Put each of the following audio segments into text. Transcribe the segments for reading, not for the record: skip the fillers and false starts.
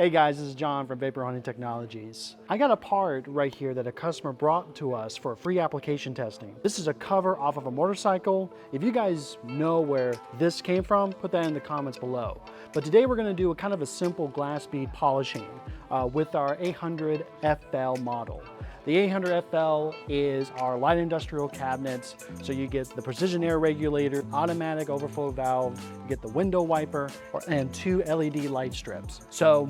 Hey guys, this is John from VH800 Technologies. I got a part right here that a customer brought to us for free application testing. This is a cover off of a motorcycle. If you guys know where this came from, put that in the comments below. But today we're gonna do a kind of a simple glass bead polishing with our 800 FL model. The 800 FL is our light industrial cabinets. So you get the precision air regulator, automatic overflow valve, you get the window wiper, and 2 LED light strips. So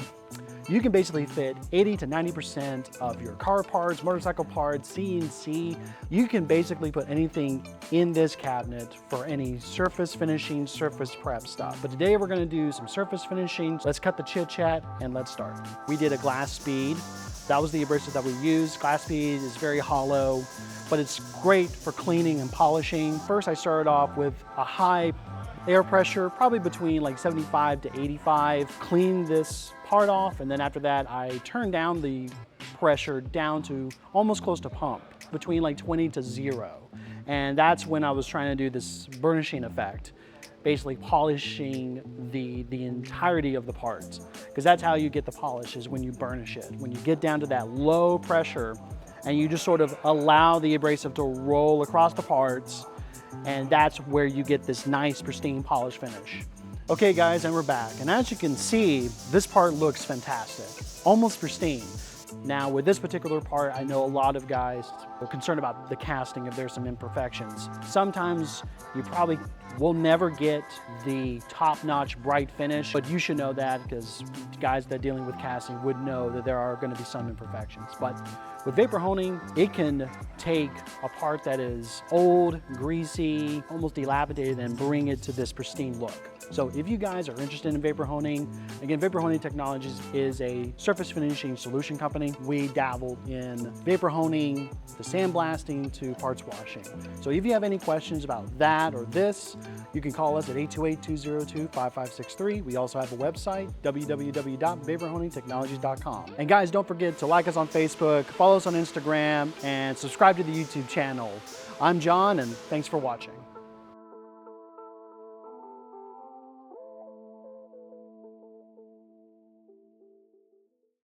you can basically fit 80 to 90% of your car parts, motorcycle parts, CNC. You can basically put anything in this cabinet for any surface finishing, surface prep stuff. But today we're gonna do some surface finishing. Let's cut the chit chat and let's start. We did a glass bead. That was the abrasive that we used. Glass bead is very hollow, but it's great for cleaning and polishing. First, I started off with a high air pressure, probably between like 75 to 85. Clean this part off, and then after that, I turned down the pressure down to almost close to pump, between like 20 to 0. And that's when I was trying to do this burnishing effect, basically polishing the entirety of the parts, because that's how you get the polish, is when you burnish it. When you get down to that low pressure and you just sort of allow the abrasive to roll across the parts, and that's where you get this nice pristine polish finish. Okay guys, and we're back. And as you can see, this part looks fantastic, almost pristine. Now with this particular part, I know a lot of guys are concerned about the casting if there's some imperfections. Sometimes you probably will never get the top-notch bright finish, but you should know that because guys that are dealing with casting would know that there are going to be some imperfections. But with vapor honing, it can take a part that is old, greasy, almost dilapidated, and bring it to this pristine look. So if you guys are interested in vapor honing, again, VH800 Technologies is a surface finishing solution company. We dabble in vapor honing, to sandblasting, to parts washing. So if you have any questions about that or this, you can call us at 828-202-5563. We also have a website, www.vapor-honingtechnologies.com. And guys, don't forget to like us on Facebook, follow us on Instagram, and subscribe to the YouTube channel. I'm John, and thanks for watching.